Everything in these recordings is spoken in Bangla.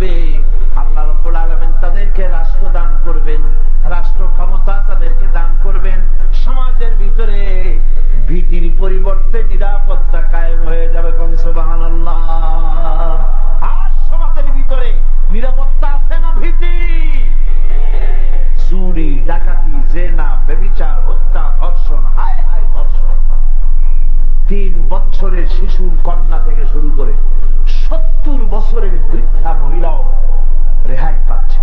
করবে, আল্লাহ রাব্বুল আলামিন তাদেরকে রাষ্ট্র দান করবেন, রাষ্ট্র ক্ষমতা তাদেরকে দান করবেন। সমাজের ভিতরে ভীতির পরিবর্তে নিরাপত্তা কায়েম হয়ে যাবে। সুবহানাল্লাহ। আর সমাজের ভিতরে নিরাপত্তা আছে না ভীতি? চুরি, ডাকাতি, জেনা, ব্যভিচার, হত্যা, ধর্ষণ, হায় হায় ধর্ষণ। 3 বছরের শিশুর কন্যা থেকে শুরু করে 70 বছরের বৃদ্ধা মহিলাও রেহাই পাচ্ছে।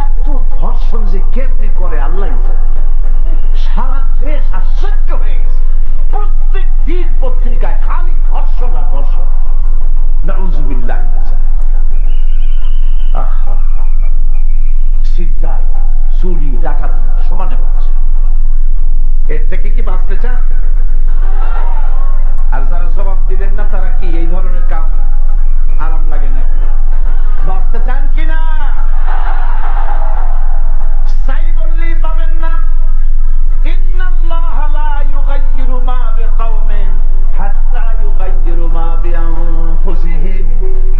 এত ধর্ষণ যে কেমনি করে আল্লাহ জানে। সারা দেশ আশ্চর্য হয়ে গেছে। প্রত্যেক দিন পত্রিকায় খালি ধর্ষণ আর ধর্ষণ। নাউযুবিল্লাহ। সিদ্ধায় চুরি, ডাকাতি সমানে হচ্ছে। এর থেকে কি বাঁচতে চান? আর যারা জবাব দিলেন না তারা কি এই ধরনের কাম আরাম লাগে নাকি? বাঁচতে চান কিনা? চাই বললেই পাবেন না। ইন্নাল্লাহা লা ইউগাইয়িরু মা বিকাওমিন হাত্তা ইউগাইয়িরু মা বিআনফুসিহিম।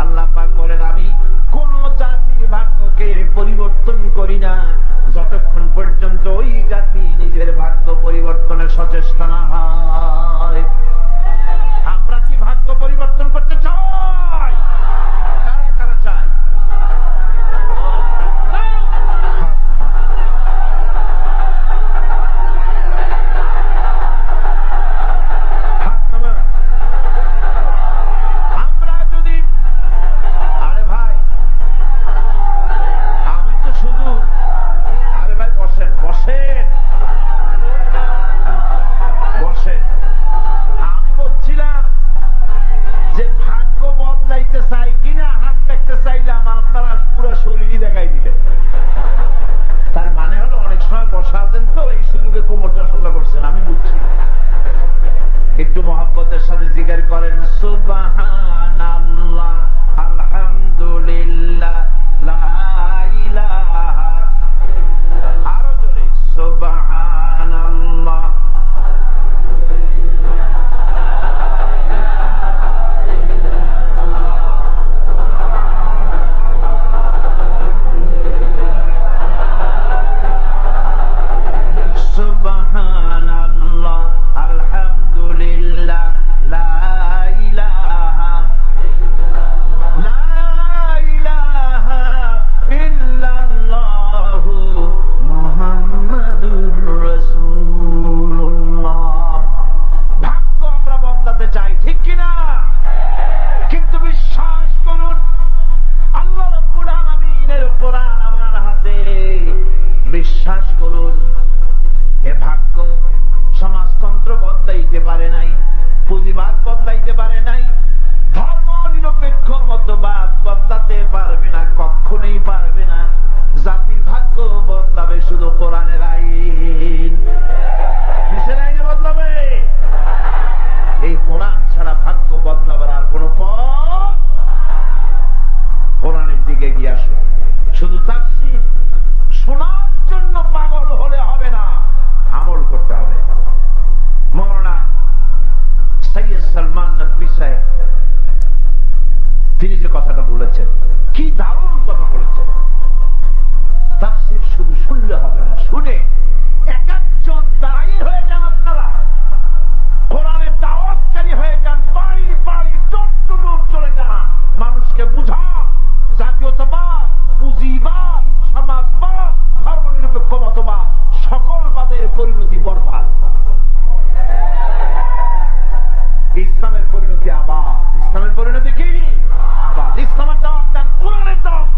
আল্লাহ পাক বলেন, আমি কোন জাতির ভাগ্যকে পরিবর্তন করি না যতক্ষণ পর্যন্ত ওই জাতি নিজের ভাগ্য পরিবর্তনের সচেষ্ট না হয়। আমরা কি ভাগ্য পরিবর্তন করতে চাই? কারা কারা চাই? আমরা যদি, আরে ভাই আমি তো শুধু, আরে ভাই বসেন বসেন বসেন। আমি বলছিলাম যে ভাগ্য বদলাইতে চাই কিনা হাত দেখতে চাইলাম, আপনারা পুরো শরীরই দেখাই দিলেন। তার মানে হলো অনেক সময় বসা দেন তো এই সুযোগে কোমরটা সোজা করছেন। আমি বুঝছি। একটু মহব্বতের সাথে জিকির করেন সুবহানাল্লাহ, আলহামদুলিল্লাহ, লা ইলাহা, আরো জোরে সুবহানাল্লাহ। সুবহানাল্লাহ, আলহামদুলিল্লাহ, লা ইলাহা, লা ইলাহা ইল্লাল্লাহু মুহাম্মাদুর রাসূলুল্লাহ। ভাগ্য আমরা বদলাতে চাই, ঠিক কিনা? কিন্তু বিশ্বাস করুন, আল্লাহ রাব্বুল আলামিনের কোরআন আমার হাতে। বিশ্বাস করুন, এ ভাগ্য সমাজতন্ত্র বদলাইতে পারে নাই, পুঁজিবাদ বদলাইতে পারে নাই, ধর্ম নিরপেক্ষ মতবাদ বদলাতে পারবে না, কখনোই পারবে না। জাতির ভাগ্য বদলাবে শুধু কোরআনের আইন। কিসের আইনে বদলাবে? এই কোরআন ছাড়া ভাগ্য বদলাবার আর কোন পথ। কোরআনের দিকে গিয়ে আসো। শুধু তাফসীর শোনার জন্য পাগল হলে হবে না, আমল করতে হবে। মওলানা সৈয়দ সালমান নদভী সাহেব তিনি যে কথাটা বলেছেন, কি দারুণ কথা বলেছেন। তাফসীর শুধু শুনলে হবে না, শুনে এক একজন দায়ী হয়ে যান। আপনারা কোরআনের দাওয়াতকারী হয়ে যান, বাড়ি বাড়ি ডোর টু ডোর চলে যান, মানুষকে বুঝান জাতীয়তাবাদ, পুঁজিবাদ, সমাজবাদ, ধর্মনিরপেক্ষ মতবাদ সকল বাদের পরিণতি বরবাদ। ইসলামের পরিণতি আবাদ। ইসলামের পরিণতি কি? আবাদ। ইসলামের দাওয়াত দেন, কোরআনের দাওয়াত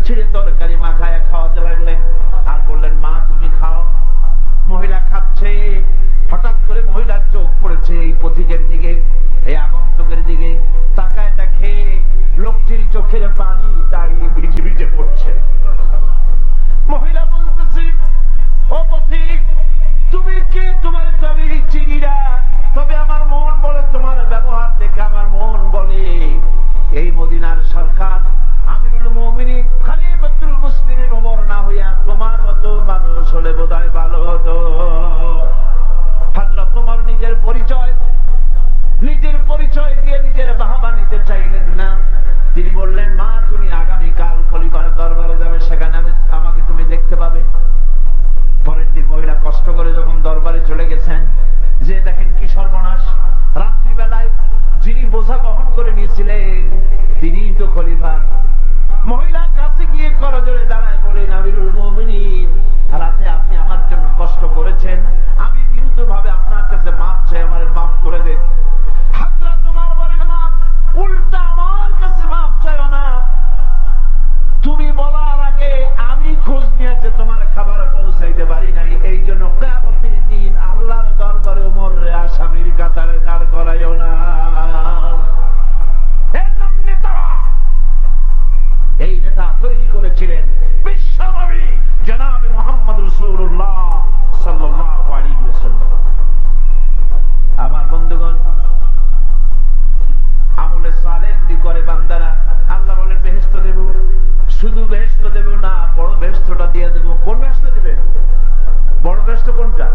ছিঁড়ে তরকারি মাখায় খাওয়াতে লাগলেন আর বললেন মা তুমি খাও। মহিলা খাচ্ছে, হঠাৎ করে মহিলার চোখ পড়েছে এই পথিকের দিকে, এই আগন্তুকের দিকে। তাকায় দেখে লোকটির চোখের পানি দাঁড়িয়ে ভিজে ভিজে পড়ছে। মহিলা বলতেছি, ও পথিক তুমি কে? তোমার ছবি চিনি না, তবে আমার মন বলে, তোমার ব্যবহার দেখে আমার মন বলে এই মদিনার সরকার আমিরুল মুমিনিন খলিফাতুল মুসলিমিন ওমর না হইয়া তোমার মতো মানুষ হলে বোধহয় ভালো হতো। হযরত ওমর নিজের পরিচয় দিয়ে নিজের বাহবা নিতে চাইলেন না। তিনি বললেন, মা তুমি আগামীকাল খলিফার দরবারে যাবে, সেখানে আমাকে তুমি দেখতে পাবে। পরের দিন মহিলা কষ্ট করে যখন দরবারে চলে গেছেন, যে দেখেন কি সর্বনাশ, রাত্রিবেলায় যিনি বোঝা বহন করে নিয়েছিলেন তিনি তো খলিফা। মহিলা কাছে গিয়ে করজোড়ে দাঁড়ায় বলেন, আমিরুল মুমিনিন রাতে আপনি আমার জন্য কষ্ট করেছেন, আমি বিরুদ্ধ ভাবে আপনার কাছে মাফ চাই, আমার মাফ করে দেন। হযরত ওমর বলেন, না, উল্টা আমার কাছে মাফ চাইও না, তুমি বলার আগে আমি খোঁজ নিয়েছে তোমার খাবার পৌঁছাইতে পারি নাই, এই জন্য কিয়ামতের দিন আল্লাহর দরবারে ওমরের আসামির কাতারে দাঁড় করাইও না। এই নেতা তৈরি করেছিলেন বিশ্বনবী জনাব মুহাম্মদ রাসূলুল্লাহ সাল্লাল্লাহু আলাইহি ওয়াসাল্লাম। আমার বন্ধুগণ, আমলে সালেহ করে বান্দারা আল্লাহ বলেন বেহেশত দেব। শুধু বেহেশত দেব না, বড় বেহেশতটা দিয়ে দেব। কোন বেহেশত দিবেন? বড় বেহেশত কোনটা?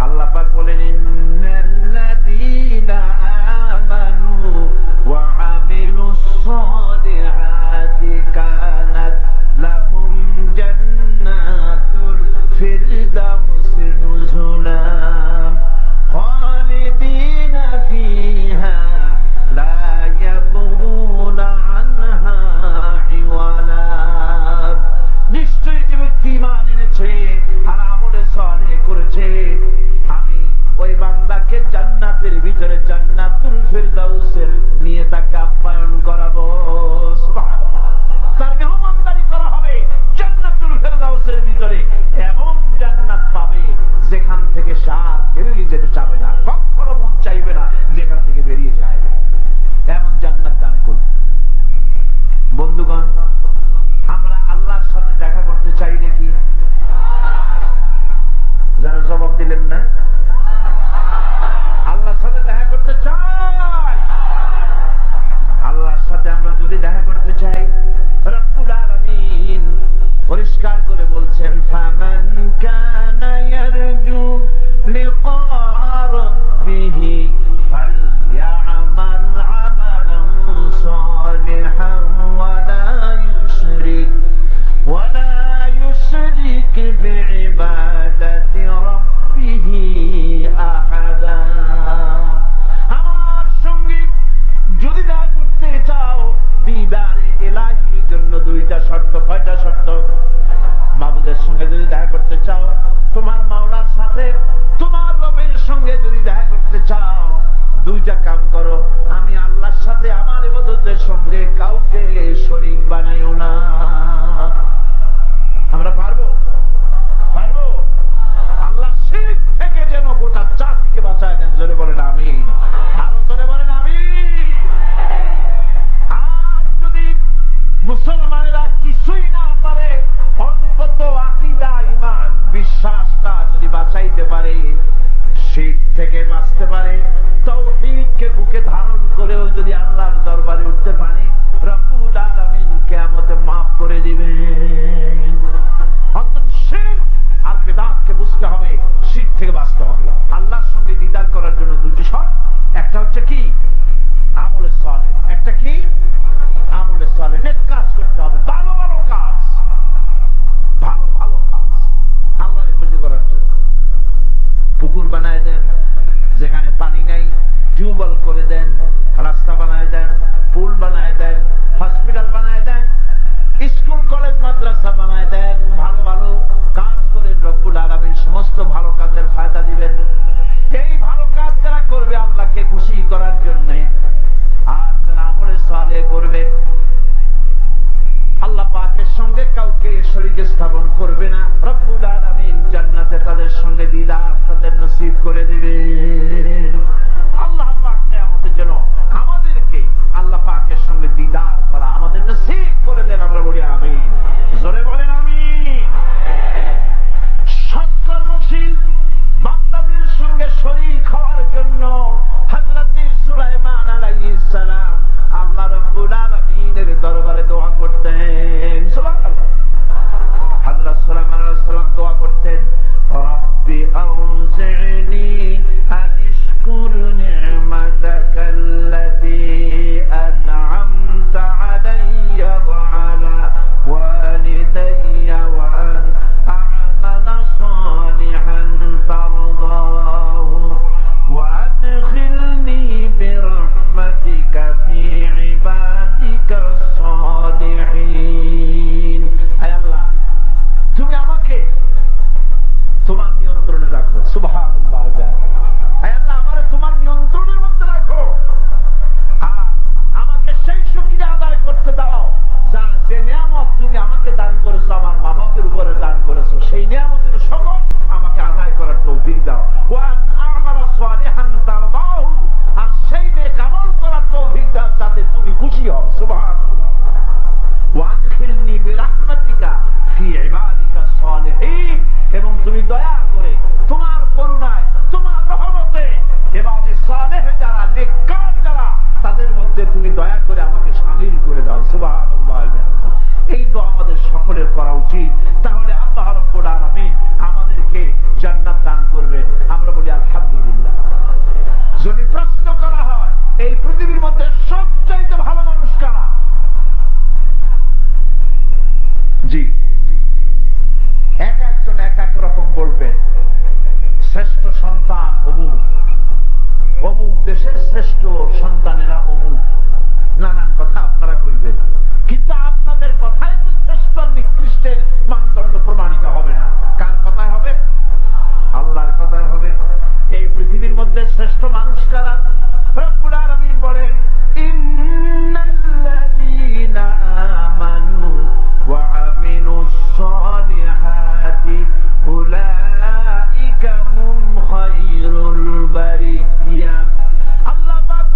আল্লাহ পাক বলেন, ইন্নাল্লাযীনা আমানু ওয়া আমিলুস সালিহাতি কানাত লাহুম জান্নাতুল ফিরদাউসি নুজুলা খালিদিনা ফিহা লা ইয়াবগুনা আনহা হিওয়ালা। আমাদের করা উচিত, তাহলে আল্লাহ রাব্বুল আলামিন আমাদেরকে জান্নাত দান করবেন। আমরা বলি আলহামদুলিল্লাহ। যদি প্রশ্ন করা হয় এই পৃথিবীর মধ্যে সবচাইতে ভালো মানুষ কারা, জি এক একজন এক এক রকম বলবেন। শ্রেষ্ঠ সন্তান অমুক, অমুক দেশের শ্রেষ্ঠ সন্তানেরা অমুক, নানান কথা আপনারা কইবেন, কিন্তু আপনাদের কথায় তো শ্রেষ্ঠ নিকৃষ্টের মানদণ্ড প্রমাণিত হবে না। কার কথায় হবে? আল্লাহর কথায় হবে। এই পৃথিবীর মধ্যে শ্রেষ্ঠ মানুষ কারা? রব্বুল আলামিন বলেন, ইন্নাল্লাযীনা আমানু ওয়া আমিলুস সালিহাতি উলাইকা হুম খায়রুল বারিয়া। আল্লাহ পাক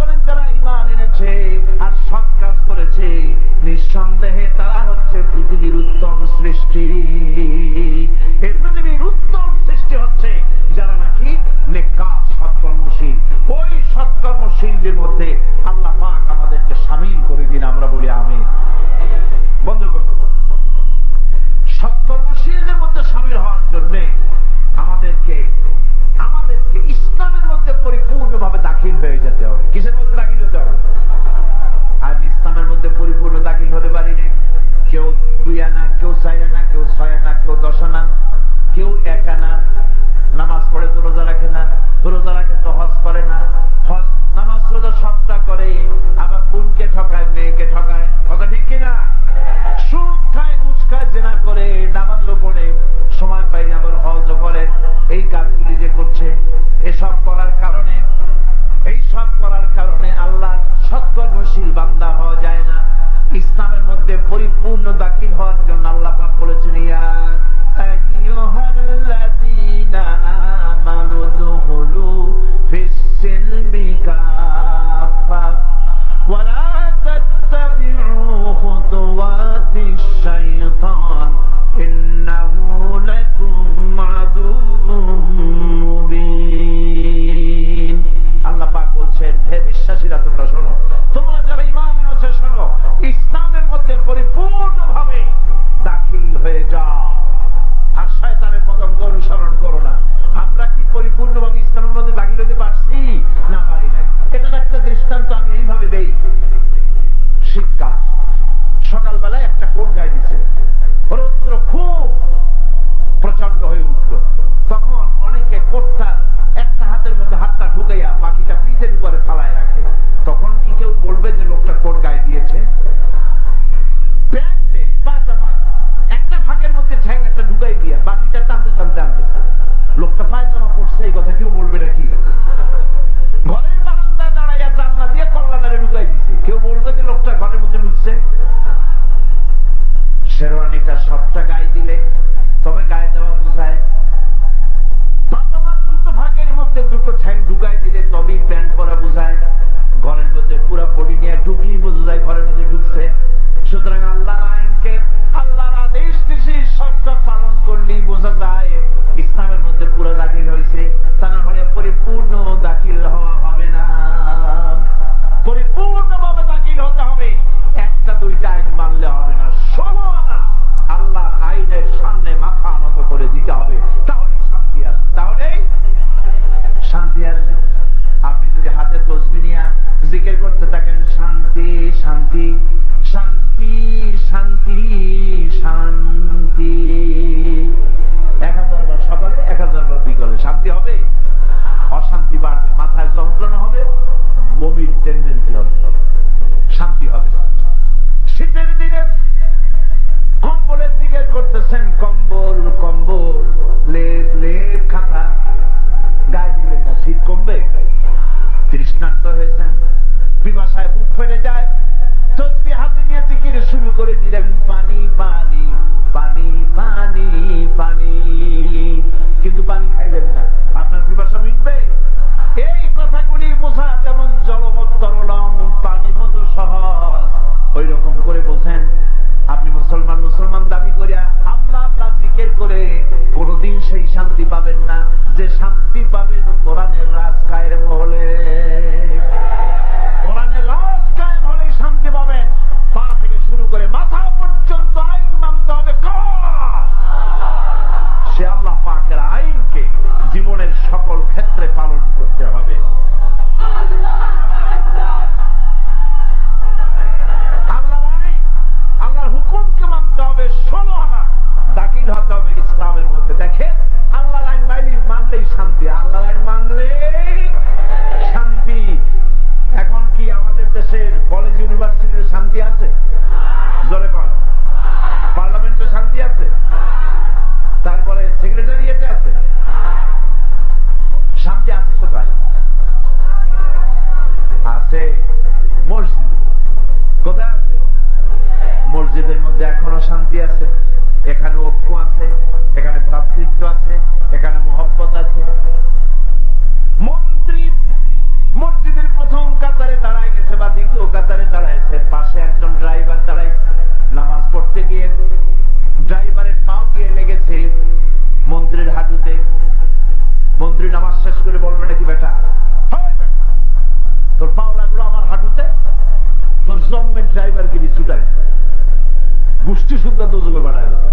দুজকে বাড়ায় দেবে।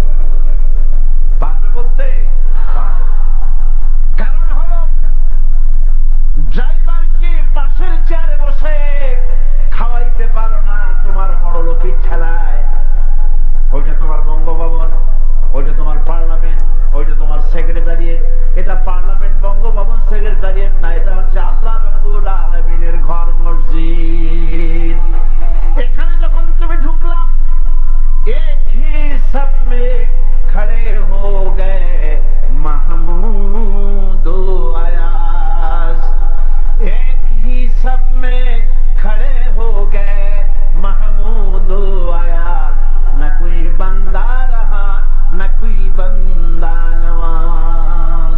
পারবে বলতে পারবে। কারণ হলো ড্রাইভারকে পাশের চেয়ারে বসে খাওয়াইতে পারো না তোমার বড়লোকের ঠেলায়। ওইটা তোমার বঙ্গভবন, ওইটা তোমার পার্লামেন্ট, ওইটা তোমার সেক্রেটারিয়েট। এটা পার্লামেন্ট, বঙ্গভবন, সেক্রেটারিয়েট না, এটা হচ্ছে আল্লাহ রাব্বুল আলামিনের ঘর, মসজিদ। এখানে যখন তুমি ঢুকলাম, এক হি সব মে খড়ে হো গে মাহমুদ ও আয়াজ, এক হি সব মে খড়ে হো গে মাহমুদ ও আয়াজ, না কোই বান্দা রহা না কোই বান্দা নওয়াজ।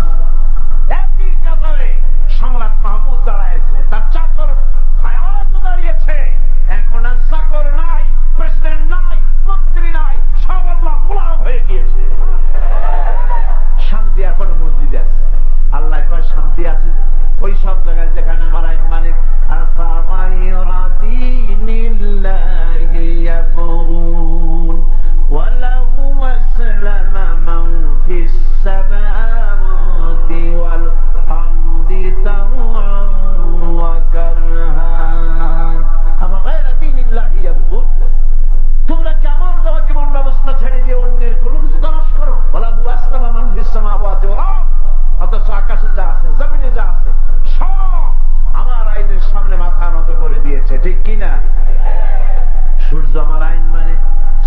একই কাতারে সম্রাট মাহমুদ দাঁড়াইছে, তার চাকর হায়াত দাঁড়িয়েছে। এখন আর চাকর নাই, প্রেসিডেন্ট নাই, মন্ত্রী নাই, সব আল্লাহ গোলাম হয়ে গিয়েছে। শান্তি এখন মসজিদে আছে। আল্লাহ কয় শান্তি আছে ওই সব জায়গায় যেখানে আমার আইন মানে তোমরা কেমন জীবন ব্যবস্থা ছেড়ে দিয়ে অন্যের কোনো কিছু তলাশ করো। বলা আসলাম মানুষ ইসলামাবাদে, অথচ আকাশে যা আছে, জমিনে যা আছে, সব আমার আইনের সামনে মাথা নত করে দিয়েছে। ঠিক কিনা? সূর্য আমার আইন মানে,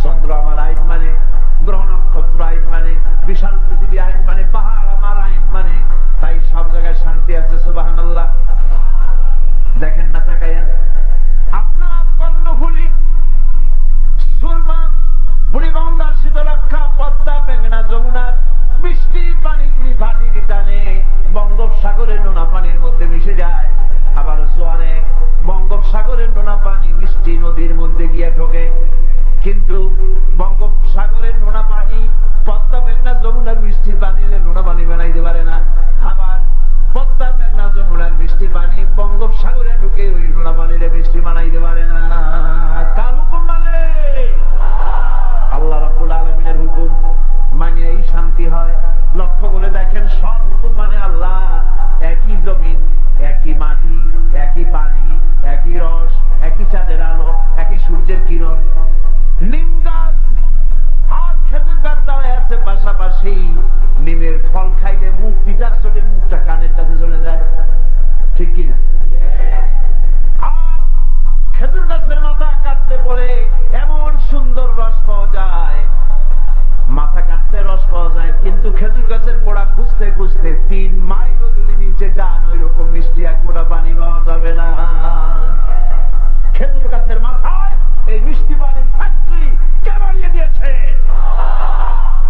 চন্দ্র আমার আইন মানে, গ্রহ নক্ষত্র আইন মানে, বিশাল পৃথিবী আইন মানে, পাহাড় আমার আইন মানে। তাই সব জায়গায় শান্তি আছে। সুবহানাল্লাহ। দেখেন না তাকাইয়া, আপনার কর্ণফুলী, সুরমা, বুড়িগঙ্গা, শীতলক্ষা, পদ্মা, মেঘনা, যমুনার বৃষ্টির পানিগুলি ভাটির টানে বঙ্গোপসাগরের নোনা পানির মধ্যে মিশে যায়। আবার জোয়ারে বঙ্গোপসাগরের নোনা পানি মিষ্টি নদীর মধ্যে গিয়ে ঢোকে। কিন্তু বঙ্গোপসাগরের নোনা পানি পদ্মা, মেঘনা, যমুনার মিষ্টির পানি নোনা পানি বানাইতে পারে না। আবার পদ্মা, মেঘনা, যমুনার মিষ্টি পানি বঙ্গোপসাগরে ঢুকে ওই নোনা পানিরে মিষ্টি বানাইতে পারে না। কার হুকুম মানে? আল্লাহ রাব্বুল আলামিনের হুকুম মানিয়ে এই শান্তি হয়। লক্ষ্য করে দেখেন, সব হুকুম মানে আল্লাহ। একই জমিন, একই মাটি, একই পানি, একই রস, একই চাঁদের আলো, একই সূর্যের কিরণ। নিম গাছ আর খেজুর গাছ দাঁড়ায় আছে পাশাপাশি। নিমের ফল খাইলে মুখ পিঠার চোটে মুখটা কানের কাছে চলে যায়। ঠিক কিনা? আর খেজুর গাছের মাথা কাটতে পরে এমন সুন্দর রস পাওয়া যায়, মাথা কাটতে রস পাওয়া যায়, কিন্তু খেজুর গাছের গোড়া খুঁজতে খুঁজতে 3 মাইল যদি নিচে যান ওই রকম মিষ্টি এক ফোঁটা পানি পাওয়া যাবে না। খেজুর গাছের মাথায় এই মিষ্টি পানির ফ্যাক্টরি কে বানিয়ে দিয়েছে?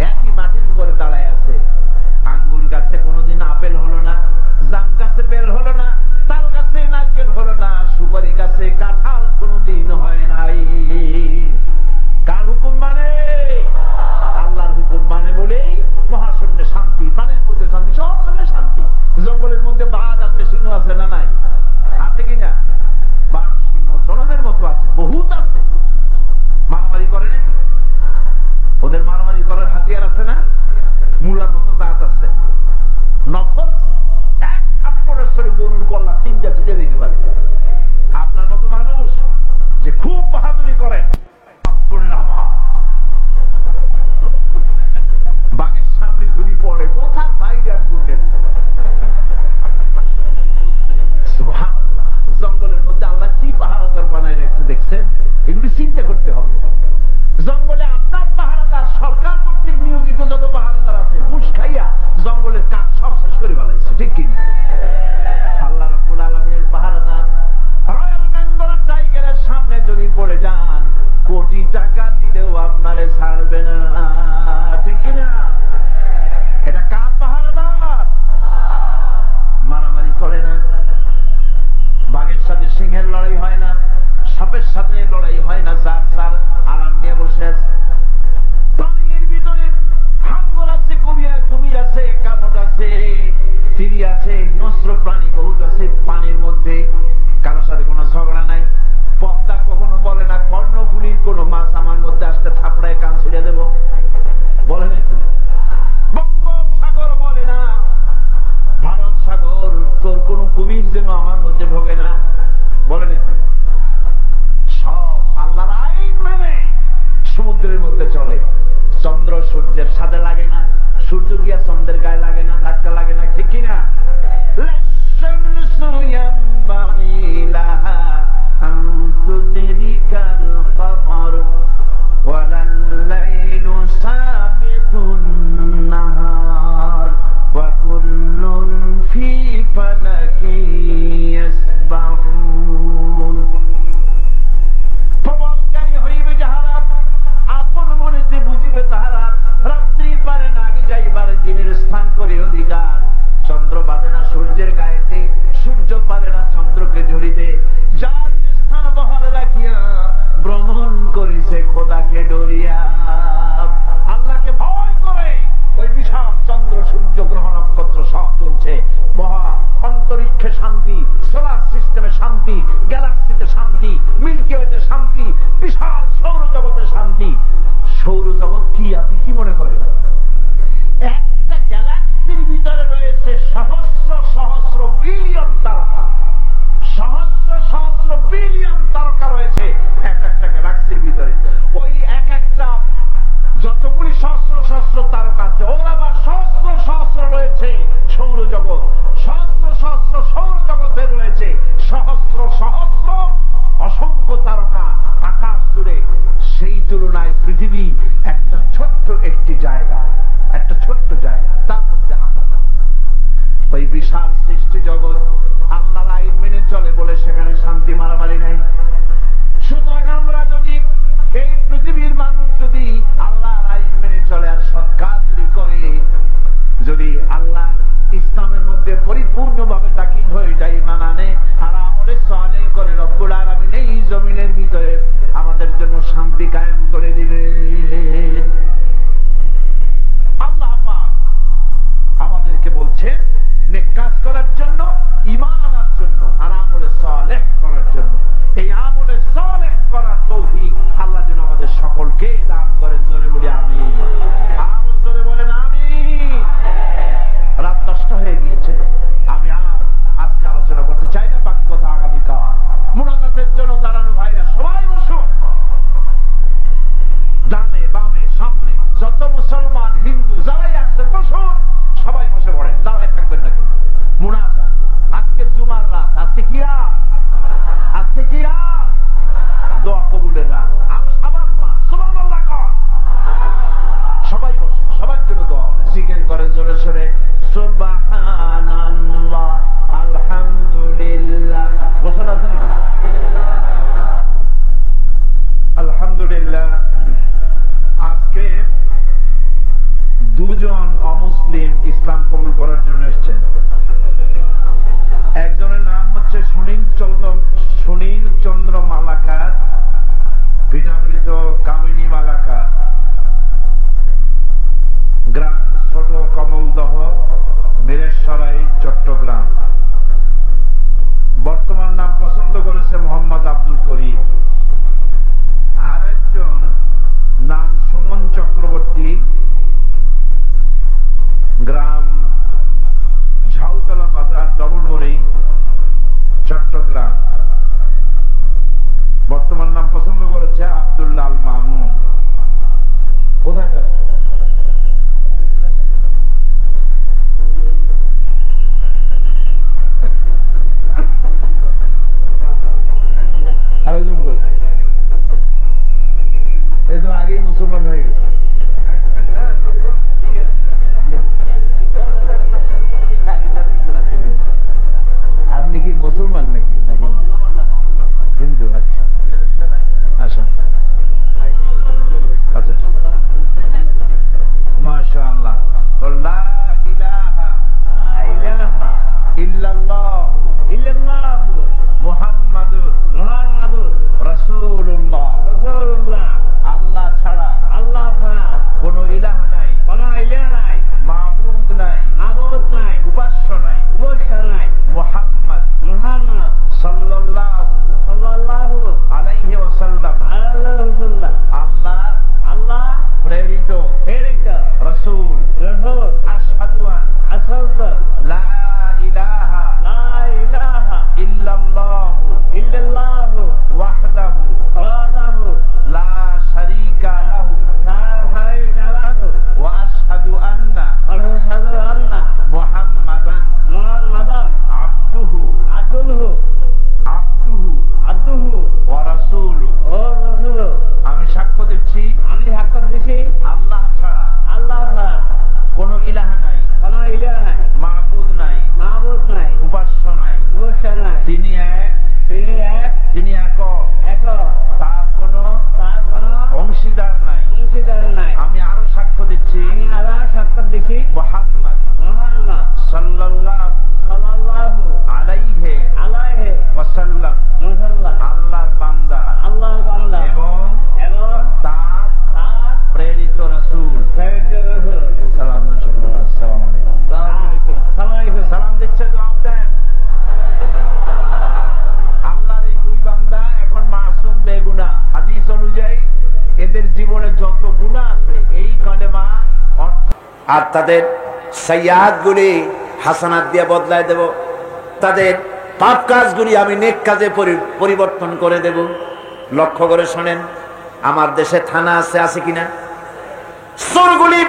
একই মাটির উপরে দাঁড়ায় আছে। আঙ্গুর গাছে কোনোদিন আপেল হলো না, জাম গাছে বেল হলো না, তাল গাছে নারকেল হলো না, সুপারি গাছে কাঁঠাল কোনোদিন হয় নাই। কার হুকুম মানে? আল্লাহর হুকুম মানে বলেই মহাশূন্যে শান্তি, পানির মধ্যে শান্তি, সব জায়গায় শান্তি। জঙ্গলের মধ্যে বাঘ আছে, সিংহ আছে না নাই? আছে কিনা? বাঘ, সিংহ জনদের মতো আছে, বহুত আছে। মারামারি করে নাকি? ওদের মারামারি করার হাতিয়ার আছে না? মূলার মতো দাঁত আছে, নফল এক থাপ্পড়ের সরে গরুর কল্লা 3টা ছুটে দিতে পারে। আপনার মতো মানুষ যে খুব বাহাদুরি করেন, বাঘের সামনে যদি পড়ে কোথার বাইরে আর গুনলেন। সুবহানাল্লাহ। জঙ্গলের মধ্যে আল্লাহ কি পাহারাদার বানায় রেখেছে দেখছেন? এগুলি চিন্তা করতে হবে। জঙ্গলে আপনার পাহারাদার, সরকার কর্তৃক নিয়োজিত যত পাহারাদার আছে, ঘুষ খাইয়া জঙ্গলের কাজ সব শেষ করে ফেলাইছে। আর তাদের সাইয়্যাতগুলি হাসানাত দিয়ে বদলায় দেব, তাদের পাপ কাজগুলি আমি নেক কাজে পরিবর্তন করে দেব। লক্ষ্য করে শোনেন, আমার দেশে থানা আছে কিনা? চোরগুলি,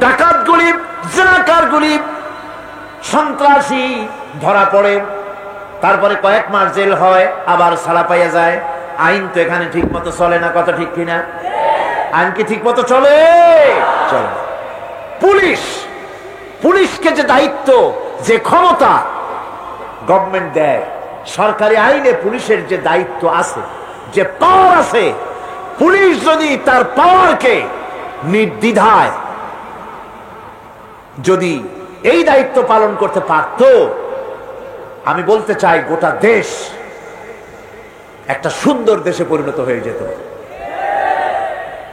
ডাকাতগুলি, জিনাকারগুলি, সন্ত্রাসী ধরা পড়ে, তারপরে কয়েক মাস জেল হয়, আবার ছাড়া পাইয়া যায়। আইন তো এখানে ঠিক মতো চলে না, কথা ঠিক কিনা? আইন কি ঠিক মতো চলে? চলে। পুলিশকে যে দায়িত্ব, যে ক্ষমতা গভর্নমেন্ট দেয়, সরকারি আইনে পুলিশের যে দায়িত্ব আছে, যে পাওয়ার আছে, পুলিশ যদি তার পাওয়ারকে নির্দ্বিধায় যদি এই দায়িত্ব পালন করতে পারত, আমি বলতে চাই গোটা দেশ একটা সুন্দর দেশে পরিণত হয়ে যেত।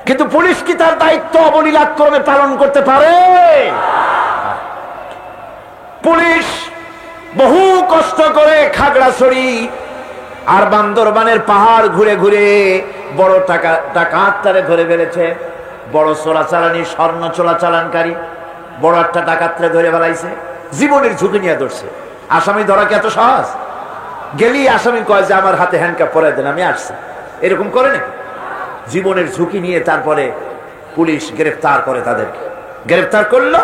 কিন্তু পুলিশ কি তার দায়িত্ব অবলীলাক্রমে পালন করতে পারে? পুলিশ বহু কষ্ট করে খাগড়াছড়ি আর বান্দরবানের পাহাড় ঘুরে ঘুরে বড় ডাকাতটারে ধরে ফেলেছে। বড় চোরাচালানি, স্বর্ণ চোরাচালানকারী বড় একটা ডাকাতরে ধরে ফেলাইছে, জীবনের ঝুঁকি নিয়ে ধরছে। আসামি ধরা কি এত সহজ? গেলি আসামি কয় যে আমার হাতে হ্যান্ডকাপ পরাই দেন, আমি আসছি, এরকম করে নাকি? জীবনের ঝুঁকি নিয়ে তারপরে পুলিশ গ্রেফতার করে, তাদেরকে গ্রেফতার করলো।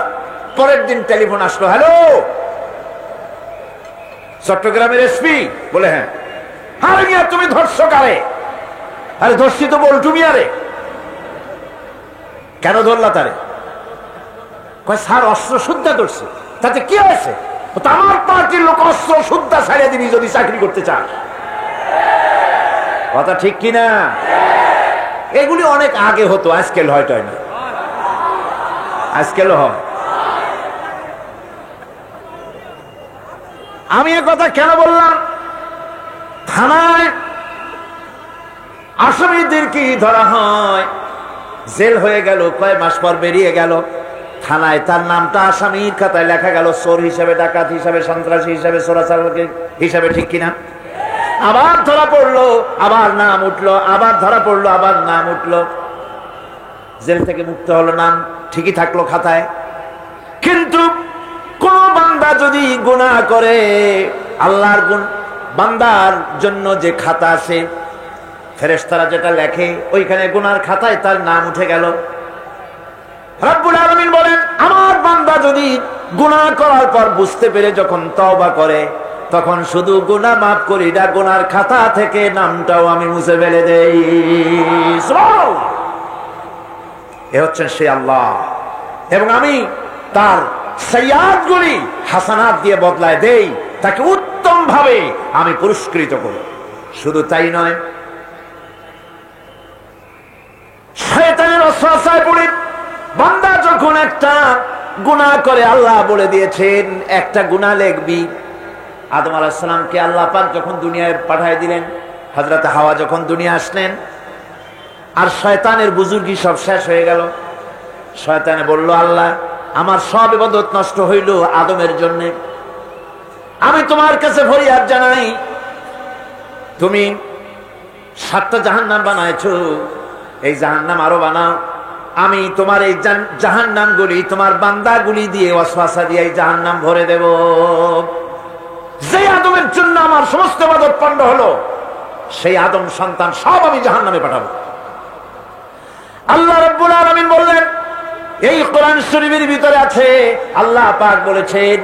পরের দিন টেলিফোন আসলো, হ্যালো চট্টগ্রামের এসপি? বলে হ্যাঁ। আরে মিয়া তুমি ধরছো কারে? আরে ধরছি তো বল্টু মিয়ারে। কেন ধরলা তারে? কয় স্যার অস্ত্র শুদ্ধা ধরছে। তাতে কি হয়েছে? আমার পার্টির লোক অস্ত্র শুদ্ধা ছাড়িয়ে দিবি যদি চাকরি করতে চান। কথা ঠিক কিনা? এগুলি অনেক আগে হতো, আজকাল হয়তো না, আজকালও হয়। আমি এ কথা কেন বললাম? থানায় আসামিদেরকে ধরা হয়, জেল হয়ে গেল, কয়েক মাস পর বেরিয়ে গেল, থানায় তার নামটা আসামির খাতায় লেখা গেল, চোর হিসাবে, ডাকাত হিসাবে, সন্ত্রাসী হিসাবে, চোরাচালান হিসাবে, ঠিক কিনা? আবার ধরা পড়লো, আবার নাম উঠলো, আবার ধরা পড়লো, আবার নাম উঠলো, জেল থেকে মুক্ত হলো, নাম ঠিকই থাকলো খাতায়। কিন্তু কোন বান্দা যদি গুনাহ করে, আল্লাহর বান্দার জন্য যে খাতা আছে, ফেরেশতারা যেটা লেখে, ওইখানে গুনার খাতায় তার নাম উঠে গেল। রব্বুল আলামিন বলেন, আমার বান্দা যদি গুনাহ করার পর বুঝতে পেরে যখন তওবা করে, তখন শুধু গুনাহ মাফ করি না, গুনার খাতা থেকে নামটাও আমি মুছে ফেলে দেই। এ হচ্ছেন সে আল্লাহ, এবং আমি তার সাইয়্যাতগুলি হাসানাত দিয়ে বদলায় দেই, তাকে উত্তম ভাবে আমি পুরস্কৃত করি। শুধু তাই নয়, শয়তানের ওয়াসওয়াসায় পড়ে বান্দা যখন একটা গুনাহ করে, আল্লাহ বলে দিয়েছেন একটা গুনাহ লিখবি। আদম আলাইহিস সালামকে আল্লাহ পাক যখন দুনিয়ায় পাঠিয়ে দিলেন, হযরত হাওয়া যখন দুনিয়া আসলেন, আর শয়তানের বুজুর্গি সব শেষ হয়ে গেল। শয়তানে বলল, আল্লাহ আমার সব ইবাদত নষ্ট হইল আদমের জন্য, আমি তোমার কাছে ফরিয়াদ জানাই, তুমি 7টা জাহান্নাম বানাইছো, এই জাহান্নাম আরো বানাও। আমি তোমার এই জাহান্নামগুলি তোমার বান্দাগুলি দিয়ে, ওয়াসওয়াসা দিয়ে এই জাহান্নাম ভরে দেব। যে আদমের জন্য আমার সমস্ত ইবাদত পণ্ড হলো, সেই আদম সন্তান সব আমি জাহান্নামে পাঠাবো। আল্লাহ রাব্বুল আলামিন বললেন, এই কোরআন শরীফের ভিতরে আছে, আল্লাহ পাক বলেছেন,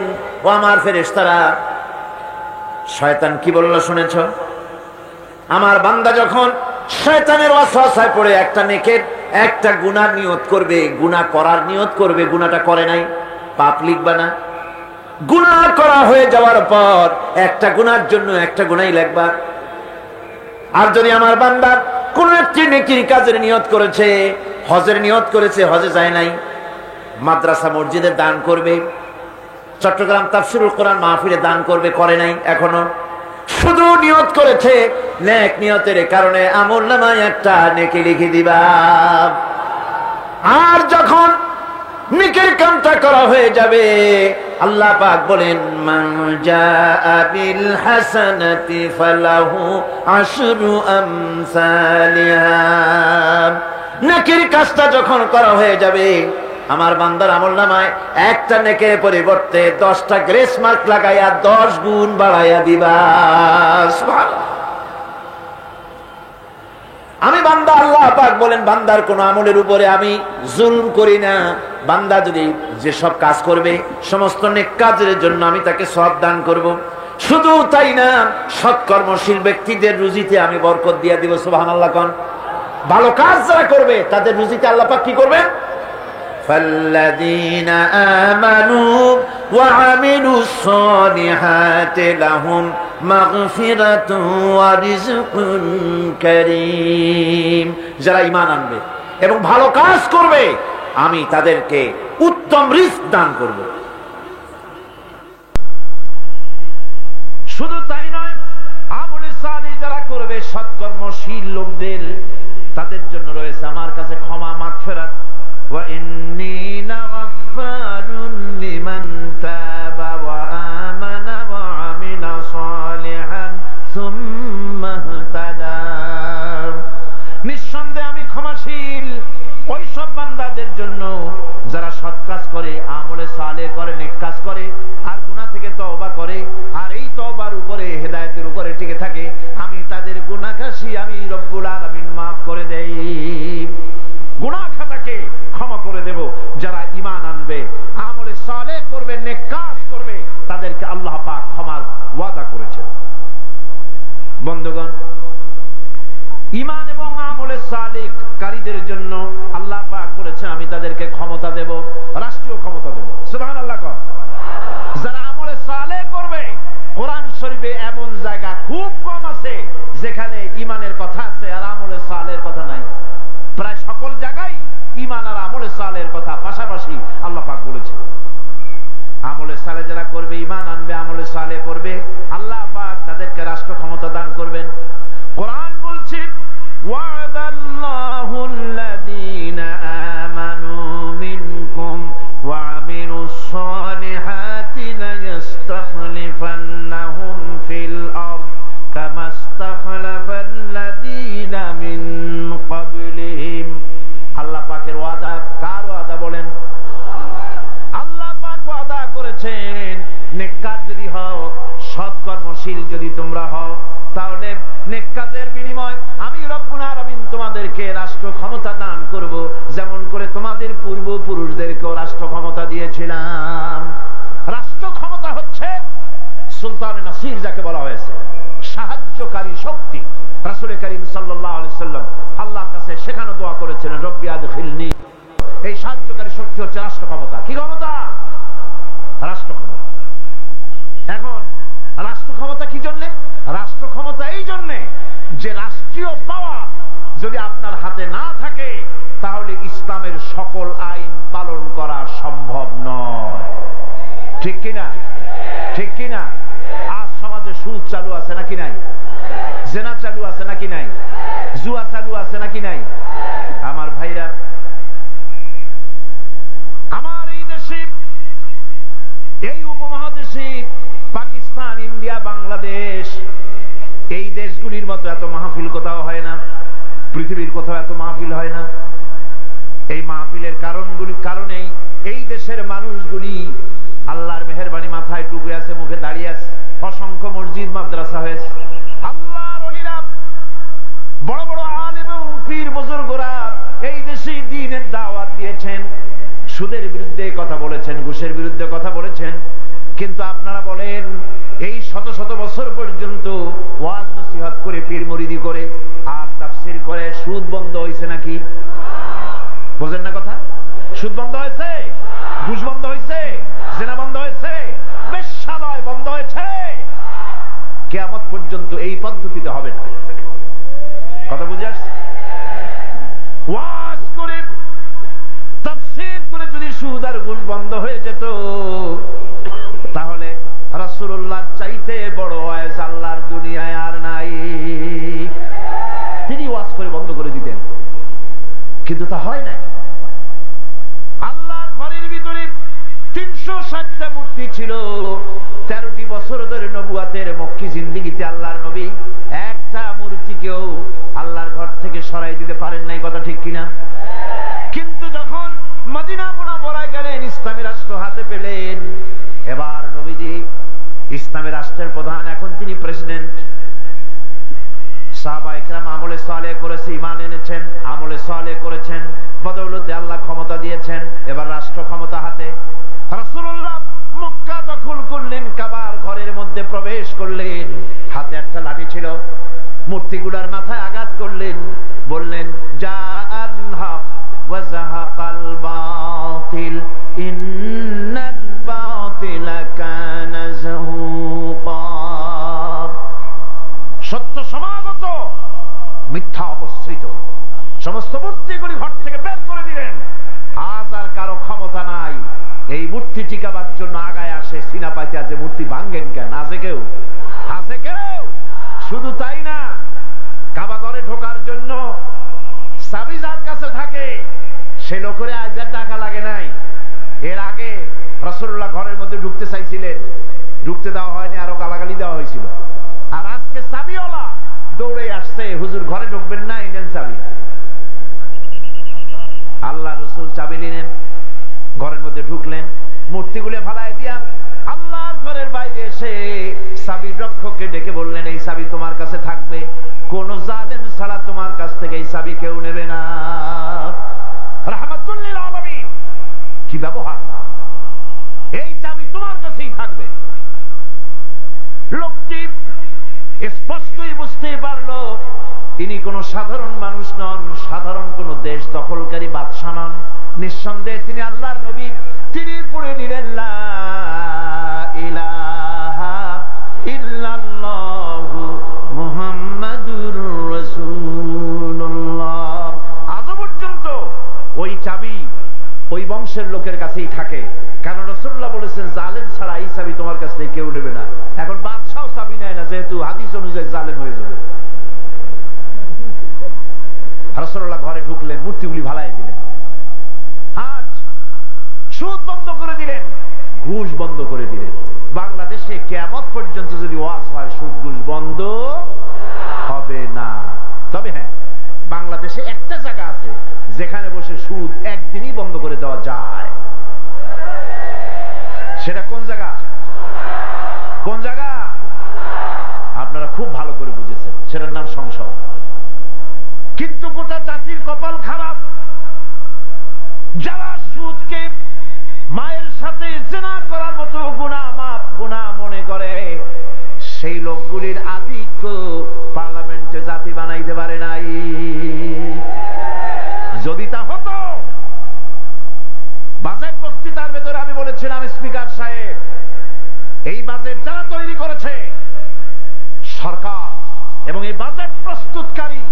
ও আমার ফেরেশতারা, শয়তান কি বলল শুনেছ? আমার বান্দা যখন শয়তানের ওয়াসওয়াসায় পড়ে একটা নেকের একটা গুনাহ নিয়ত করবে, গুনাহ করার নিয়ত করবে, গুনাহটা করে নাই, পাপ লিখবা না। গুনাহ করা হয়ে যাওয়ার পর একটা গুনাহর জন্য একটা গুনাহই লিখবা। আর যদি আমার বান্দা কোন একটি নেকির কাজের নিয়ত করেছে, হজের নিয়ত করেছে, হজে যায় নাই, মাদ্রাসা মসজিদে দান করবে, চট্টগ্রাম তাফসীরুল কোরআন মাহফিলে দান করবে, করে নাই এখনো, শুধু নিয়ত করেছে, নেক নিয়তের কারণে আমলনামায় একটা নেকি লিখে দিবা। আর যখন নেকের কামটা করা হয়ে যাবে, আল্লাহ পাক বলেন, মান জাআ বিল হাসানাতি ফালাহু আশরু আমসালিহা। নেকির কাজটা যখন করা হয়ে যাবে, আমার বান্দার আমলনামায় একটা নেকের পরিবর্তে 10টা গ্রেস মার্ক লাগাইয়া 10 গুণ বাড়াইয়া দিবা। সুবহানাল্লাহ। আমি বান্দা, আল্লাহ পাক বলেন বান্দার কোন আমলের উপরে আমি জুলম করি না। বান্দা যদি যে সব কাজ করবে সমস্ত নেক কাজের জন্য আমি তাকে সওয়াব দান করব। শুধু তাই না, সৎকর্মশীল ব্যক্তিদের রুজিতে আমি বরকত দিয়ে দিব। সুবহানাল্লাহ। কোন ভালো কাজ যারা করবে তাদের রুজিতে আল্লাহ পাক কি করবেন? فالذين آمنوا وعملوا الصالحات لهم مغفرة ورزق كريم। যারা ঈমান আনবে এবং ভালো কাজ করবে আমি তাদেরকে উত্তম রিজক দান করব। শুধু তাই নয়, আমলে সালিহ যারা করবে, সৎকর্মশীল লোকদের, তাদের জন্য রয়েছে আমার কাছে ক্ষমা, মাগফিরাত। وَإِنِّي لَغَفَّارٌ لِمَنْ تَابَ وَآمَنَ وَعَمِلَ صَالِحًا ثُمَّ اهْتَدَى। নিঃসন্দেহে আমি ক্ষমাশীল ওই সব বান্দাদের জন্য যারা সৎ কাজ করে, আমলে সালেহ করে, নেক কাজ করে, আর গুনাহ থেকে তওবা করে, আর এই তওবার উপরে, হেদায়েতের উপরে টিকে থাকে। আমি তাদের গুনাহ কাশি আমি রব্বুল আলামিন মাফ করে দেই। গুনাহ খাতাকে ক্ষমা করে দেব। যারা ঈমান আনবে, আমলে সালেহ করবে, নেক কাজ করবে, তাদেরকে আল্লাহ পাক ক্ষমার ওয়াদা করেছেন। বন্ধুগণ, ঈমান এবং আমলে সালেহ কারীদের জন্য আল্লাহ পাক বলেছেন আমি তাদেরকে ক্ষমতা দেব, রাষ্ট্রীয় ক্ষমতা দেব। সুবহানাল্লাহ। যারা আমলে সালেহ করবে, কোরআন শরীফে এমন জায়গা খুব কম আছে যেখানে ঈমানের কথা আছে আর আমলে সালেহের কথা নাই। প্রায় সকল জায়গায় ঈমান আর আমলে সালেহের কথা পাশাপাশি আল্লাহ পাক বলেছেন। আমলে সালেহ যারা করবে, ঈমান আনবে, আমলে সালেহ করবে, আল্লাহ পাক তাদেরকে রাষ্ট্র ক্ষমতা দান করবেন। কোরআন বলছে ওয়াদাল্লাহুল্লাযীনা আমানু মিনকুম ওয়া আমিলুস সালিহাতি লায়াস্তাখলিফান্নাহুম ফিল আরদ কামা ইসতাখলাফাল্লাযীনা মিন ক্বাবলিহিম। আল্লাহ পাকের ওয়াদা, কার ওয়াদা বলেন? আল্লাহ পাক ওয়াদা করেছেন নেক কাজ যদি হও, সৎকর্মশীল যদি তোমরা হও, তাহলে নেক কাজের বিনিময় আমি রব্বুল আলামিন তোমাদেরকে রাষ্ট্র ক্ষমতা দান করব, যেমন করে তোমাদের পূর্বপুরুষদেরকেও রাষ্ট্র ক্ষমতা দিয়েছিলাম। রাষ্ট্র ক্ষমতা হচ্ছে সুলতান নাসির যাকে বলা হয়েছে, সাহায্যকারী শক্তি। রাসূল করিম সাল্লাল্লাহু আলাইহি সাল্লাম আল্লাহর কাছে সেখানে দোয়া করেছিলেন রব্বি আদখিলনি। এই সাহায্যকারী শক্তি হচ্ছে রাষ্ট্র ক্ষমতা। কি ক্ষমতা? রাষ্ট্র ক্ষমতা। এখন রাষ্ট্র ক্ষমতা কি জন্য? রাষ্ট্র ক্ষমতা এই জন্য যে রাষ্ট্রীয় পাওয়ার যদি আপনার হাতে না থাকে তাহলে ইসলামের সকল আইন পালন করা সম্ভব নয়। ঠিক কিনা? ঠিক কিনা? আজ সমাজে সুদ চালু আছে নাকি নাই? জেনা চালু আছে নাকি নাই? জুয়া চালু আছে নাকি নাই? আমার ভাইরা, আমার এই দেশে, এই উপমহাদেশে, পাকিস্তান, ইন্ডিয়া, বাংলাদেশ, এই দেশগুলির মতো এত মাহফিল কোথাও হয় না। পৃথিবীর কোথাও এত মাহফিল হয় না। এই মাহফিলের কারণেই এই দেশের মানুষগুলি আল্লাহর মেহেরবানি মাথায় টুপি আছে, মুখে দাঁড়িয়ে আছে, অসংখ্য মসজিদ মাদ্রাসা হয়েছে। আল্লাহর ওলিরা, বড় বড় আলেম এবং পীর বুজুর্গরা এই দেশে দ্বীনের দাওয়াত দিয়েছেন, সুদের বিরুদ্ধে কথা বলেছেন, ঘুষের বিরুদ্ধে কথা বলেছেন। কিন্তু আপনারা বলেন এই শত শত বছর পর্যন্ত ওয়াজ নসিহত করে, পীর মুরিদি করে, আর তাফসীর করে সুদ বন্ধ হয়েছে নাকি? বোঝেন না কথা? সুদ বন্ধ হয়েছে, ঘুষ বন্ধ হয়েছে, জিনা বন্ধ হয়েছে, বেশ্যালয় বন্ধ হয়েছে। কিয়ামত পর্যন্ত এই পদ্ধতিতে হবে না। কথা বুঝে আসছে? ওয়াজ করে, তাফসীর করে যদি সুদ আর ঘুষ বন্ধ হয়ে যেত তাহলে রাসূলুল্লাহর চাইতে বড় ওয়াজ আল্লাহর দুনিয়ায় আর নাই। তিনি ওয়াজ করে বন্ধ করে দিতেন, কিন্তু তা হয় না। আল্লাহর ঘরের ভিতরে 360টা মূর্তি ছিল। 13টি বছর ধরে নবুয়াতের মক্কি জিন্দেগিতে আল্লাহর নবী একটা মূর্তিকেও আল্লাহর ঘর থেকে সরাই দিতে পারেন নাই। কথা ঠিক কিনা? কিন্তু যখন মদিনা মুনাওয়ারায় গেলেন, ইসলামী রাষ্ট্র হাতে পেলেন। এবার নবীজি ইসলামী রাষ্ট্রের প্রধান, এখন তিনি প্রেসিডেন্ট। সাহাবায়ে কেরাম আমলে সালেহ করেছে, ঈমান এনেছেন, আমলে সালেহ করেছেন, বদৌলতে আল্লাহ ক্ষমতা দিয়েছেন। এবার রাষ্ট্র ক্ষমতা হাতে। রাসূলুল্লাহ মক্কা দখল করলেন, কাবার ঘরের মধ্যে প্রবেশ করলেন, হাতে একটা লাঠি ছিল, মূর্তিগুলার মাথায় আঘাত করলেন, বললেন জাআল হক ওয়া যাহাকাল বাতিল ইন্নাল বাতিলা কানা যাহুকা। সত্য সমাগত, মিথ্যা অপসৃত। সমস্ত মূর্তিগুলি ঘর থেকে বের করে দিলেন। আজ আর কারো ক্ষমতা নাই এই মূর্তি টিকাবার জন্য আগায় আসে। সিনা পাইতে আছে, মূর্তি ভাঙ্গেন কেন? আছে কেউ? আছে কেউ? শুধু তাই না, কাবা ঘরে ঢোকার জন্য চাবি যার কাছে থাকে সে লোকের আজ আর টাকা লাগে নাই। এর আগে রাসূলুল্লাহ ঘরের মধ্যে ঢুকতে চাইছিলেন, ঢুকতে দেওয়া হয়নি, আরো গালাগালি দেওয়া হয়েছিল। আর আজকে চাবিওয়ালা দৌড়ে আসছে, হুজুর ঘরে ঢুকবেন না, নেন চাবি। আল্লাহ রসুল চাবি নিলেন, ঘরের মধ্যে ঢুকলেন, মূর্তিগুলো ফালায় দিয়া আল্লাহর ঘরের বাইরে এসে চাবির রক্ষককে ডেকে বললেন, এই চাবি তোমার কাছে থাকবে, কোন জালেম ছাড়া তোমার কাছ থেকে এই চাবি কেউ নেবে না। রাহমাতুল লিল আলামিন, কি ব্যবহার! এই চাবি তোমার কাছেই থাকবে। লোকটি স্পষ্টই বুঝতে পারলো ইনি কোন সাধারণ মানুষ নন, সাধারণ কোন দেশ দখলকারী বাদশা নন। নিঃসন্দেহে তিনি আল্লাহর নবী। তিনি পড়ে নিলেন লা ইলাহা ইল্লাল্লাহু মুহাম্মাদুর রাসূলুল্লাহ। আজ পর্যন্ত ওই চাবি ওই বংশের লোকের কাছেই থাকে, কারণ রাসূলুল্লাহ বলেছেন জালেম ছাড়া এই চাবি তোমার কাছ থেকে কেউ নেবে না। এখন বাদশাও চাবি নেয় না, যেহেতু হাদিস অনুযায়ী জালেম হয়ে যাবে। রাসূলুল্লাহ ঘরে ঢুকলেন, মূর্তিগুলি ভালাই দিলেন, আজ সুদ বন্ধ করে দিলেন, ঘুষ বন্ধ করে দিলেন। বাংলাদেশে কিয়ামত পর্যন্ত যদি ওয়াজ হয়, সুদ ঘুষ বন্ধ হবে না। তবে হ্যাঁ, বাংলাদেশে একটা জায়গা আছে যেখানে বসে সুদ একদিনই বন্ধ করে দেওয়া যায়। সেটা কোন জায়গা? কোন জায়গা? আপনারা খুব ভালো করে বুঝেছেন, সেটার নাম সংসদ। কিন্তু গোটা জাতির কপাল খারাপ, যারা সুদকে মায়ের সাথে জিনা করার মতো গুনাহ মনে করে, সেই লোকগুলির আধিক্য পার্লামেন্টে জাতি বানাইতে পারে নাই। যদি তা হতো, বাজেট বক্তৃতার ভেতরে আমি বলেছিলাম, স্পিকার সাহেব, এই বাজেট যারা তৈরি করেছে সরকার এবং এই বাজেট প্রস্তুতকারী,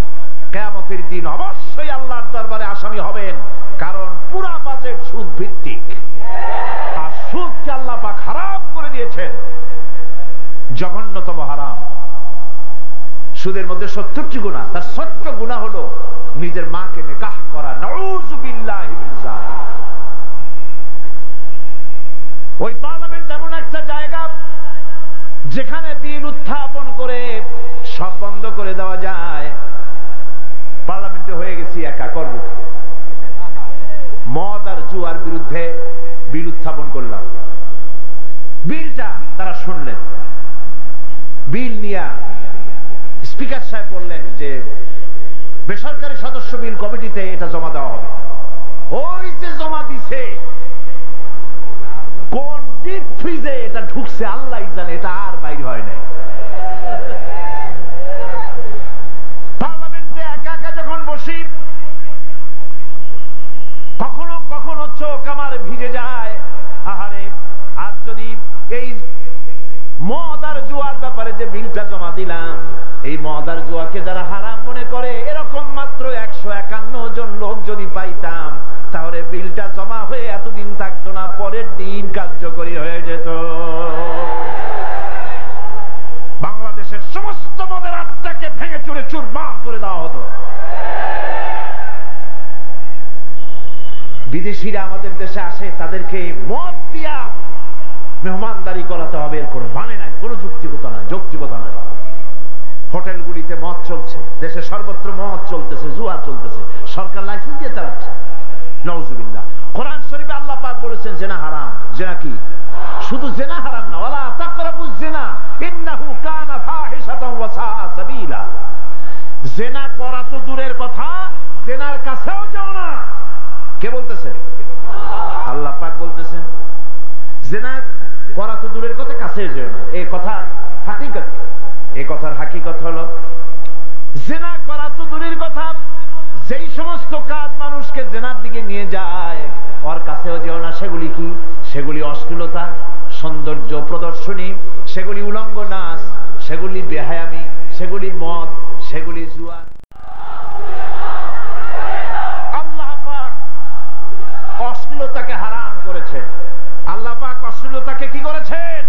কিয়ামতের দিন অবশ্যই আল্লাহর দরবারে আসামি হবেন, কারণ পুরা বাজেট সুদ ভিত্তিক। আর সুদকে আল্লাহ পাক হারাম করে দিয়েছেন, জঘন্যতম হারাম। সুদের মধ্যে 70টি গুনাহ, তার 70 গুনাহ হলো নিজের মাকে নিকাহ করা। নাউযুবিল্লাহি মিন যালিক। ওই পার্লামেন্ট এমন একটা জায়গা যেখানে বিল উত্থাপন করে সব বন্ধ করে দেওয়া যায়। পার্লামেন্টে হয়ে গেছি একা করব, মদ আর জুয়ার বিরুদ্ধে বিল উত্থাপন করলাম। বিলটা তারা শুনলেন, বিল নিয়ে স্পিকার সাহেব বললেন যে বেসরকারি সদস্য বিল কমিটিতে এটা জমা দেওয়া হবে। ওই যে জমা দিছে, কোন ডিপ ফ্রিজে এটা ঢুকছে আল্লাহ জানে, এটা আর বাইরে হয় নাই। পার্লামেন্টে একা একা যখন বসি, কখনো কখনো চোখ আমার ভিজে যায়। আহারে, আজ যদি এই মদ আর জুয়ার ব্যাপারে যে বিলটা জমা দিলাম, এই মদ আর জুয়াকে যারা হারাম মনে করে এরকম মাত্র 151 জন লোক যদি পাইতাম, তাহলে বিলটা জমা হয়ে এতদিন থাকতো না, পরের দিন কার্যকরী হয়ে যেত। বাংলাদেশের সমস্ত মদের আড্ডাকে ভেঙে চুরে চুরমার করে দেওয়া হতো। বিদেশিরা আমাদের দেশে আসে, তাদেরকে মদ দিয়া মেহমানদারি করাতে হবে, এর কোনো মানে নাই, কোনো যৌক্তিকতা নাই। হোটেলগুলিতে মদ চলছে, দেশে সর্বত্র মদ চলতেছে, জুয়া চলতেছে, সরকার লাইসেন্স দিয়ে চালাচ্ছে। নাউযুবিল্লাহ। কোরআন শরীফে আল্লাহ পাক বলেছেন জিনা হারাম। জিনা কি? শুধু জিনা হারাম না, ওয়ালা তাকরাবুজ জিনা ইন্নাহু কানা ফাহিশাতান ওয়া সাআ সাবিলা। জিনা করা তো দূরের কথা, জিনার কাছেও যাও না। কে বলতেছে? আল্লাহ পাক বলতেছেন জিনা করা তো দূরের কথা, কাছে যেও না। এই কথার হাকিকত, এই কথার হাকিকত হলো জিনা করা তো দূরের কথা, যেই সমস্ত কাজ মানুষকে জিনার দিকে নিয়ে যায় ওর কাছেও যেও না। সেগুলি কি? সেগুলি অশ্লীলতা, সৌন্দর্য প্রদর্শনী, সেগুলি উলঙ্গ নাচ, সেগুলি বেহায়ামি, সেগুলি মদ, সেগুলি জুয়া। আল্লাহ পাক অশ্লীলতাকে হারাম করেছেন। আল্লাহ পাক অশ্লীলতাকে কি করেছেন?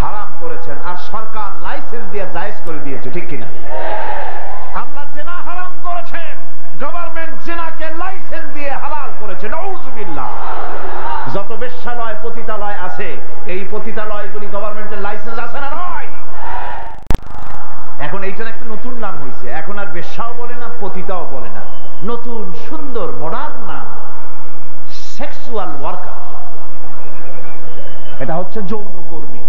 হারাম করেছেন। আর সরকার লাইসেন্স দিয়ে জায়েজ করে দিয়েছে, ঠিক কিনা? আল্লাহ জিনা হারাম করেছেন, গভর্নমেন্ট জিনাকে লাইসেন্স দিয়ে হালাল করেছে। নাউযুবিল্লাহ। যত বেশ্যালয় পতিতালয় আছে, এই পতিতালয়গুলি গভর্নমেন্টের লাইসেন্স আছে না? নয়। এখন এইটার একটা নতুন নাম হয়েছে, এখন আর বেশ্যাও বলে না, পতিতাও বলে না, নতুন সুন্দর মডার্ন নাম সেক্সুয়াল ওয়ার্কার। এটা হচ্ছে যৌনকর্মী।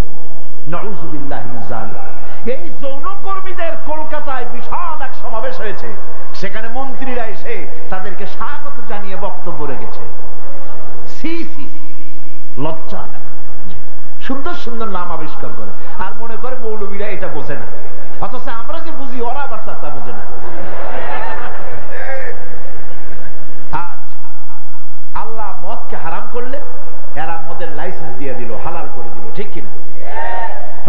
নাউযুবিল্লাহ মিন যালিক। এই যৌনকর্মীদের কলকাতায় বিশাল এক সমাবেশ হয়েছে, সেখানে মন্ত্রীরা এসে তাদেরকে স্বাগত জানিয়ে বক্তব্য রেখেছে। সি সি, লজ্জা। সুন্দর সুন্দর নাম আবিষ্কার করে আর মনে করে মৌলবীরা এটা বোঝে না, অথচ আমরা যে বুঝি ওরা আবার তা বোঝে না। আজ আল্লাহ মদকে হারাম করলে এরা মদের লাইসেন্স দিয়ে দিল, হালাল করে দিল, ঠিক কিনা?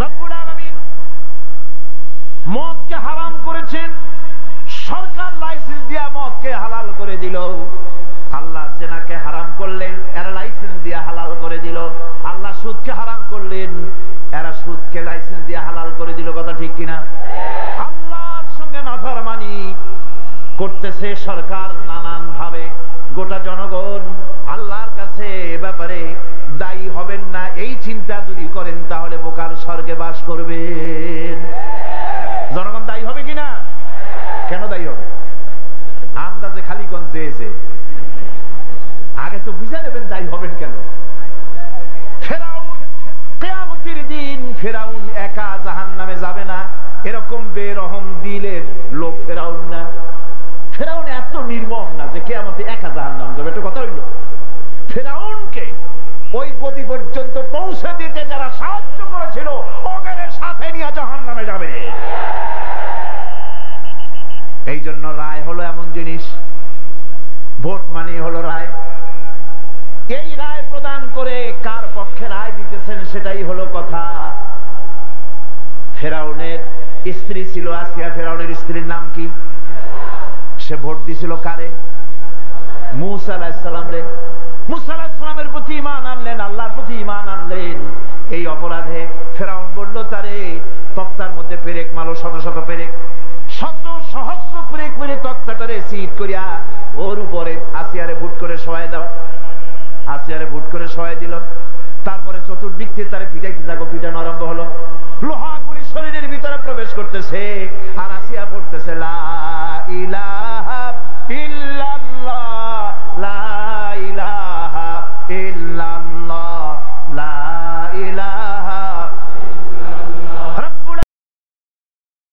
রব্বুল আলামিন মদকে হারাম করেছেন, সরকার লাইসেন্স দিয়ে মদকে হালাল করে দিল। আল্লাহ জিনাকে হারাম করলেন, এরা লাইসেন্স দিয়ে হালাল করে দিল। আল্লাহ সুদকে হারাম করলেন, এরা সুদকে লাইসেন্স দিয়ে হালাল করে দিল। কথা ঠিক কিনা? আল্লাহর সঙ্গে নাফরমানি করতেছে সরকার নানান ভাবে। গোটা জনগণ আল্লাহর কাছে এ ব্যাপারে দায়ী হবেন না, এই চিন্তা যদি করেন তাহলে বোকার স্বর্গে বাস করবেন। জনগণ দায়ী হবে কিনা? কেন দায়ী হবে? আন্দাজে খালি কোন যে আগে তো বুঝে নেবেন দায়ী হবেন কেন। ফেরাউন কিয়ামতের দিন ফেরাউন একা জাহান্নামে যাবে না, এরকম বেরহম দিলের লোক ফেরাউন না। ফেরাউন এত নির্মম না যে কিয়ামতে একা জাহান্নামে যাবে। এটা কথা হইল। ফেরাউনকে ওই গতি পর্যন্ত পৌঁছে দিতে যারা সাহায্য করেছিল ওদের সাথে নিয়ে জাহান্নামে যাবে। এই জন্য রায় হলো এমন জিনিস, ভোট মানে হলো রায়। এই রায় প্রদান করে কার পক্ষে রায় দিতেছেন সেটাই হলো কথা। ফেরাউনের স্ত্রী ছিল আসিয়া। ফেরাউনের স্ত্রীর নাম কি? সে ভোট দিছিল কারে? মূসা আলাইহিস সালাম রে। মূসা আলাইহিস সালামের প্রতি ঈমান আনলেন, আল্লাহর প্রতি ঈমান আনলেন। এই অপরাধে ফেরাউন বলল তারে তক্তার মধ্যে পেরেক মারো, শত শত পেরেক, শত সহস্র পেরেক মেরে তক্তাটারে সিট করিয়া ওর উপরে আসিয়ারে ভোট করে শোয়াই দাও। আসিয়ারে ভোট করে শোয়াই দিল। তারপরে চতুর্দিক থেকে তারে পিটাইতে থাকো, পিটানো আরম্ভ হলো। লোহাগুলি শরীরের ভিতরে প্রবেশ করতেছে আর আসিয়া পড়তেছে লা ইলাহা ইল্লাল্লাহ, লা ইলাহা ইল্লাল্লাহ।